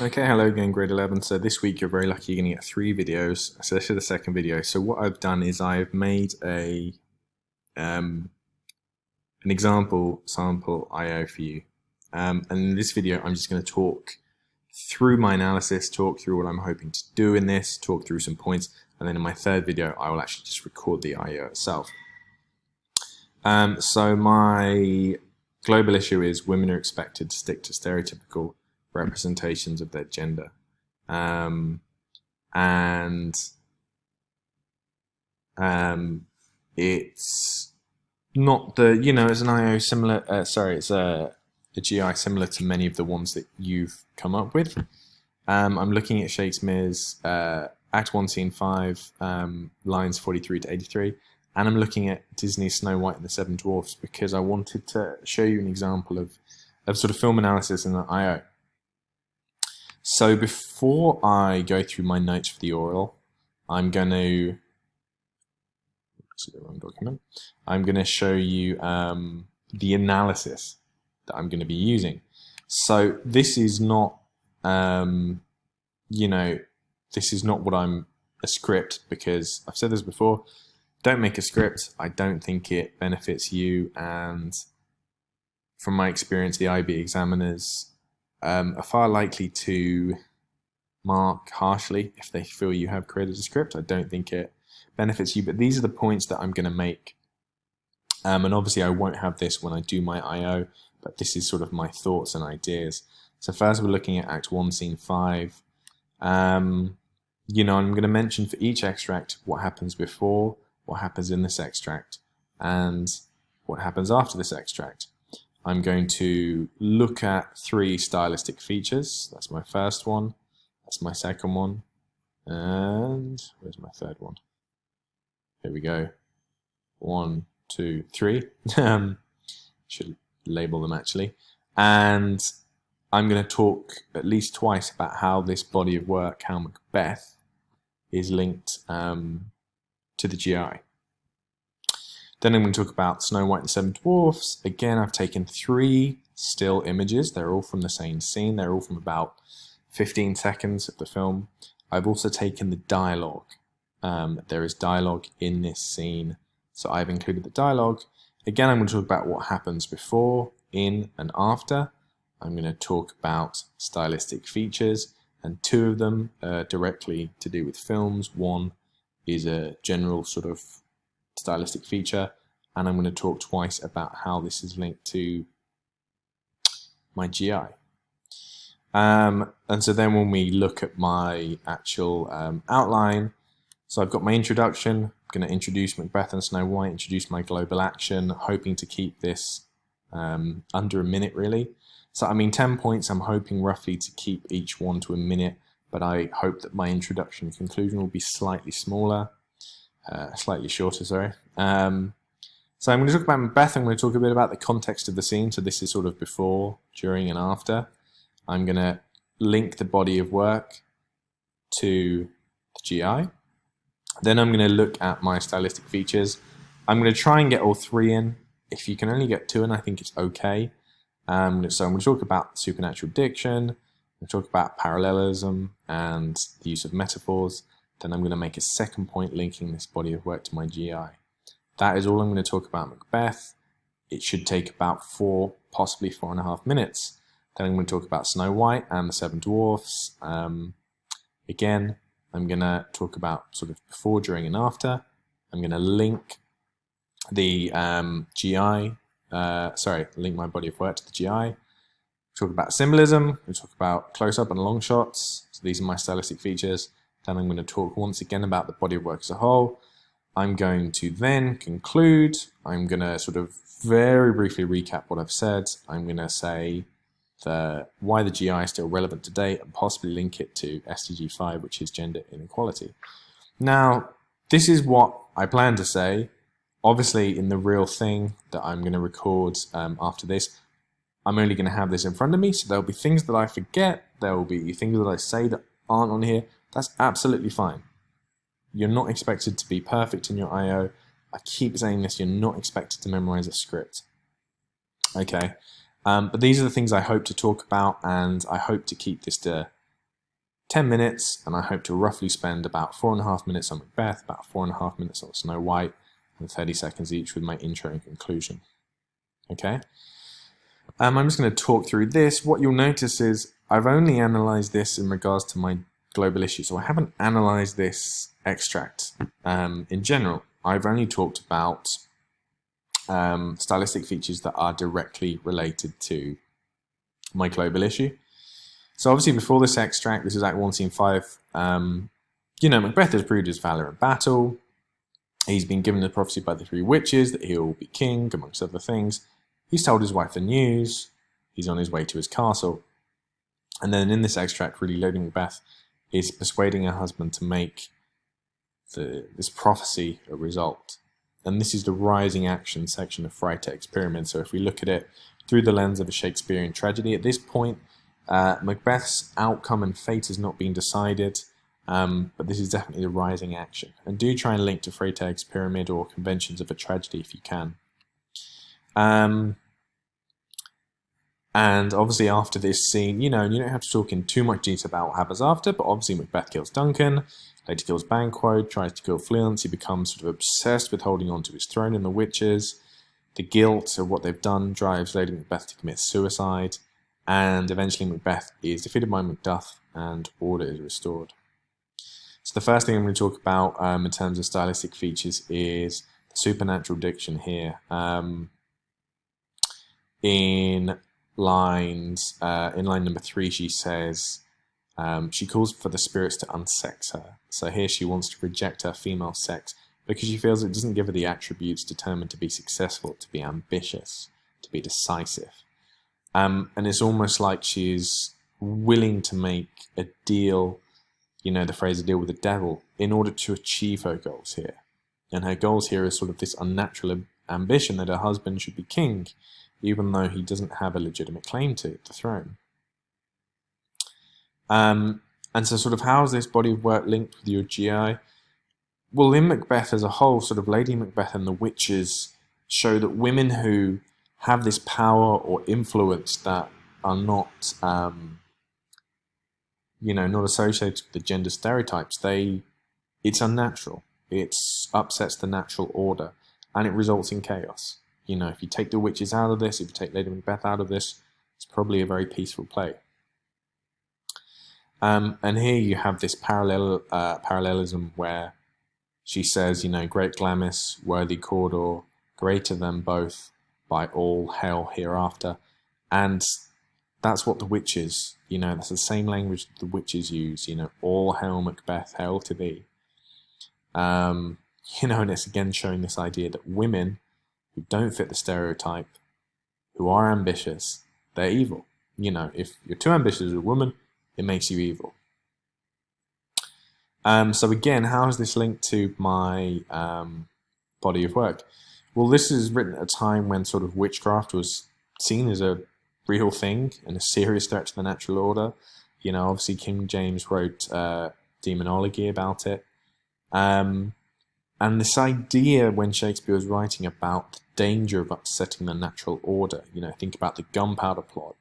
Okay, hello again, grade 11. So this week you're very lucky you're going to get 3 videos. So this is the second video. So what I've done is I've made an example sample IO for you. And in this video I'm just going to talk through my analysis, talk through what I'm hoping to do in this, talk through some points, and then in my third video I will actually just record the IO itself. So my global issue is women are expected to stick to stereotypical representations of their gender. It's not it's an IO similar, it's a GI similar to many of the ones that you've come up with. I'm looking at Shakespeare's Act 1, Scene 5, lines 43 to 83, and I'm looking at Disney's Snow White and the Seven Dwarfs because I wanted to show you an example of sort of film analysis in the IO. So before I go through my notes for the oral, I'm going to show you the analysis that I'm going to be using. So this is not, this is not what I'm a script, because I've said this before. Don't make a script. I don't think it benefits you, and from my experience, the IB examiners are far likely to mark harshly if they feel you have created a script. I don't think it benefits you, but these are the points that I'm going to make. And obviously I won't have this when I do my IO, but this is sort of my thoughts and ideas. So first we're looking at Act 1, Scene 5. I'm going to mention for each extract what happens before, what happens in this extract, and what happens after this extract. I'm going to look at 3 stylistic features. That's my first one, that's my second one, and where's my third one? Here we go. 1, 2, 3. Should label them actually. And I'm going to talk at least twice about how this body of work, how Macbeth, is linked to the GI. Then I'm going to talk about Snow White and the Seven Dwarfs. Again, I've taken 3 still images. They're all from the same scene. They're all from about 15 seconds of the film. I've also taken the dialogue. There is dialogue in this scene, so I've included the dialogue. Again, I'm going to talk about what happens before, in, and after. I'm going to talk about stylistic features, and 2 of them are directly to do with films. 1 is a general sort of stylistic feature, and I'm going to talk twice about how this is linked to my GI. And so then when we look at my actual outline, so I've got my introduction. I'm going to introduce Macbeth and Snow White, introduce my global action, hoping to keep this under a minute really. So I mean 10 points, I'm hoping roughly to keep each one to a minute, but I hope that my introduction and conclusion will be slightly smaller. Slightly shorter, sorry. So I'm going to talk about Macbeth. I'm going to talk a bit about the context of the scene. So this is sort of before, during, and after. I'm going to link the body of work to the GI. Then I'm going to look at my stylistic features. I'm going to try and get all 3 in. If you can only get 2 in, I think it's okay. So I'm going to talk about supernatural diction. I'm going to talk about parallelism and the use of metaphors. Then I'm going to make a second point linking this body of work to my GI. That is all I'm going to talk about Macbeth. It should take about 4, possibly 4.5 minutes. Then I'm going to talk about Snow White and the Seven Dwarfs. Again, I'm going to talk about sort of before, during, and after. I'm going to link the link my body of work to the GI. Talk about symbolism. We'll talk about close-up and long shots. So these are my stylistic features. Then I'm going to talk once again about the body of work as a whole. I'm going to then conclude. I'm going to sort of very briefly recap what I've said. I'm going to say why the GI is still relevant today and possibly link it to SDG 5, which is gender inequality. Now, this is what I plan to say. Obviously, in the real thing that I'm going to record after this, I'm only going to have this in front of me, so there'll be things that I forget. There will be things that I say that aren't on here. That's absolutely fine. You're not expected to be perfect in your IO. I keep saying this, you're not expected to memorize a script. Okay, but these are the things I hope to talk about, and I hope to keep this to 10 minutes, and I hope to roughly spend about 4.5 minutes on Macbeth, about 4.5 minutes on Snow White, and 30 seconds each with my intro and conclusion. Okay? I'm just going to talk through this. What you'll notice is I've only analysed this in regards to my global issue, so I haven't analysed this extract in general. I've only talked about stylistic features that are directly related to my global issue. So obviously before this extract, this is Act 1, Scene 5, Macbeth has proved his valour in battle. He's been given the prophecy by the 3 witches that he will be king, amongst other things. He's told his wife the news. He's on his way to his castle. And then in this extract, really, Lady Macbeth is persuading her husband to make this prophecy a result. And this is the rising action section of Freytag's Pyramid. So if we look at it through the lens of a Shakespearean tragedy, at this point, Macbeth's outcome and fate has not been decided, but this is definitely the rising action. And do try and link to Freytag's Pyramid or conventions of a tragedy if you can. And obviously after this scene, you don't have to talk in too much detail about what happens after, but obviously Macbeth kills Duncan, later kills Banquo, tries to kill Fleance. He becomes sort of obsessed with holding on to his throne and the witches. The guilt of what they've done drives Lady Macbeth to commit suicide, and eventually Macbeth is defeated by Macduff and order is restored. So the first thing I'm going to talk about in terms of stylistic features is the supernatural diction here. In line number 3, she says, she calls for the spirits to unsex her. So here she wants to reject her female sex because she feels it doesn't give her the attributes determined to be successful, to be ambitious, to be decisive. And it's almost like she's willing to make a deal, the phrase a deal with the devil, in order to achieve her goals here. And her goals here is sort of this unnatural ambition that her husband should be king, even though he doesn't have a legitimate claim to the throne. And so sort of how is this body of work linked with your GI? Well, in Macbeth as a whole, sort of Lady Macbeth and the witches show that women who have this power or influence that are not, not associated with the gender stereotypes, it's unnatural. It upsets the natural order, and it results in chaos. If you take the witches out of this, if you take Lady Macbeth out of this, it's probably a very peaceful play. And here you have this parallelism where she says, great Glamis, worthy Cawdor, greater than both, by all hail hereafter. And that's what the witches, that's the same language that the witches use, all hail Macbeth, hail to thee. And it's again showing this idea that women who don't fit the stereotype, who are ambitious, they're evil. If you're too ambitious as a woman, it makes you evil. So again, how is this linked to my body of work? Well, this is written at a time when sort of witchcraft was seen as a real thing and a serious threat to the natural order. Obviously King James wrote Demonology about it. And this idea when Shakespeare was writing about the danger of upsetting the natural order, think about the gunpowder plot.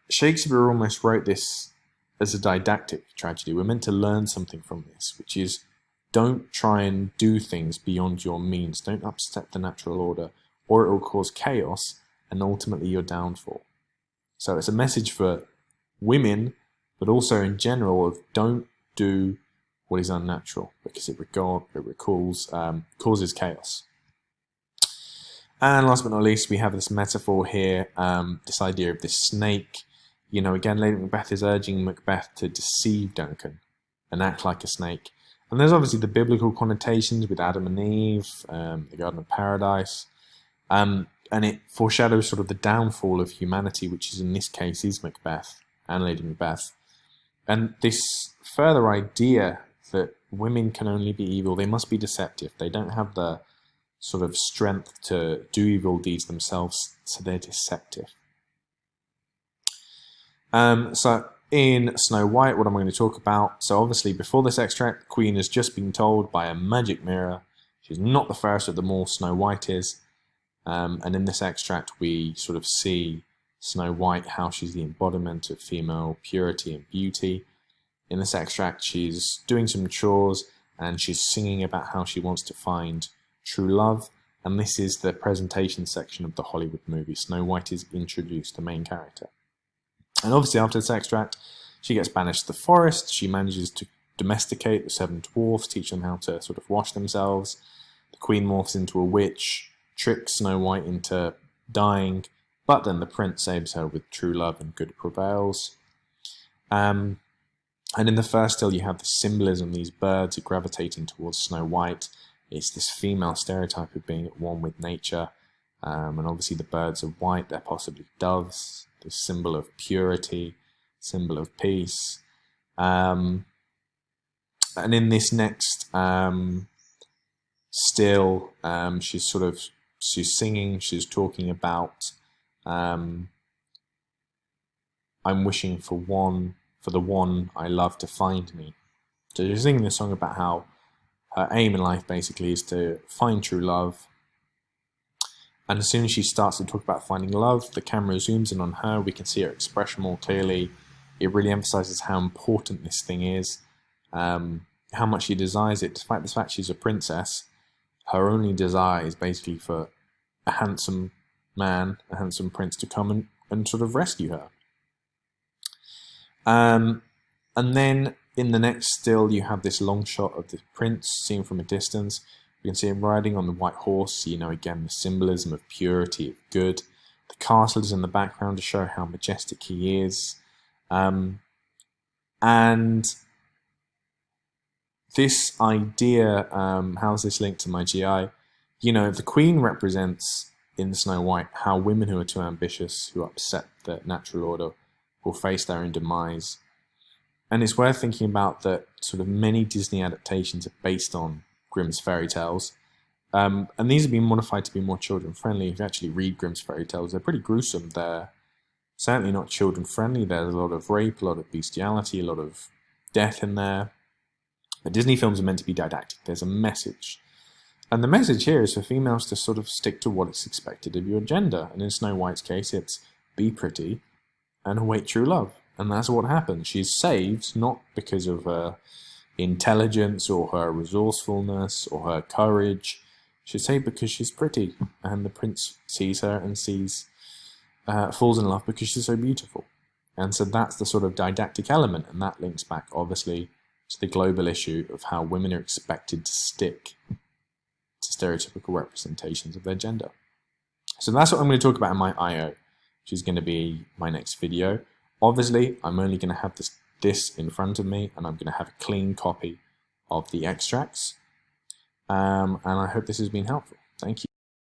Shakespeare almost wrote this as a didactic tragedy. We're meant to learn something from this, which is don't try and do things beyond your means. Don't upset the natural order, or it will cause chaos and ultimately your downfall. So it's a message for women, but also in general of don't do what is unnatural, because it causes chaos. And last but not least, we have this metaphor here, this idea of this snake. Again, Lady Macbeth is urging Macbeth to deceive Duncan and act like a snake. And there's obviously the biblical connotations with Adam and Eve, the Garden of Paradise, and it foreshadows sort of the downfall of humanity, which is in this case is Macbeth and Lady Macbeth. And this further idea that women can only be evil, they must be deceptive. They don't have the sort of strength to do evil deeds themselves, so they're deceptive. So in Snow White, what am I going to talk about? So obviously before this extract, the Queen has just been told by a magic mirror she's not the fairest of them all, Snow White is. And in this extract we sort of see Snow White, how she's the embodiment of female purity and beauty. In this extract, she's doing some chores and she's singing about how she wants to find true love. And this is the presentation section of the Hollywood movie. Snow White is introduced, the main character. And obviously after this extract, she gets banished to the forest. She manages to domesticate the 7 dwarfs, teach them how to sort of wash themselves. The queen morphs into a witch, tricks Snow White into dying, but then the prince saves her with true love and good prevails. And in the first still, you have the symbolism. These birds are gravitating towards Snow White. It's this female stereotype of being at one with nature. And obviously the birds are white, they're possibly doves, the symbol of purity, symbol of peace. And in this next still, she's singing, she's talking about, I'm wishing for the one I love to find me. So she's singing this song about how her aim in life basically is to find true love. And as soon as she starts to talk about finding love, the camera zooms in on her, we can see her expression more clearly. It really emphasizes how important this thing is, how much she desires it. Despite the fact she's a princess, her only desire is basically for a handsome man, a handsome prince to come and sort of rescue her. And then in the next still, you have this long shot of the prince seen from a distance. You can see him riding on the white horse, again, the symbolism of purity, of good. The castle is in the background to show how majestic he is. And this idea, how's this linked to my GI? The queen represents in Snow White how women who are too ambitious, who upset the natural order, will face their own demise. And it's worth thinking about that sort of many Disney adaptations are based on Grimm's fairy tales. And these have been modified to be more children-friendly. If you actually read Grimm's fairy tales, they're pretty gruesome. They're certainly not children-friendly. There's a lot of rape, a lot of bestiality, a lot of death in there. But Disney films are meant to be didactic. There's a message. And the message here is for females to sort of stick to what is expected of your gender. And in Snow White's case, it's be pretty and await true love. And that's what happens. She's saved not because of her intelligence or her resourcefulness or her courage. She's saved because she's pretty. And the prince sees her and falls in love because she's so beautiful. And so that's the sort of didactic element. And that links back, obviously, to the global issue of how women are expected to stick to stereotypical representations of their gender. So that's what I'm going to talk about in my IO, which is going to be my next video. Obviously, I'm only going to have this in front of me, and I'm going to have a clean copy of the extracts. And I hope this has been helpful. Thank you.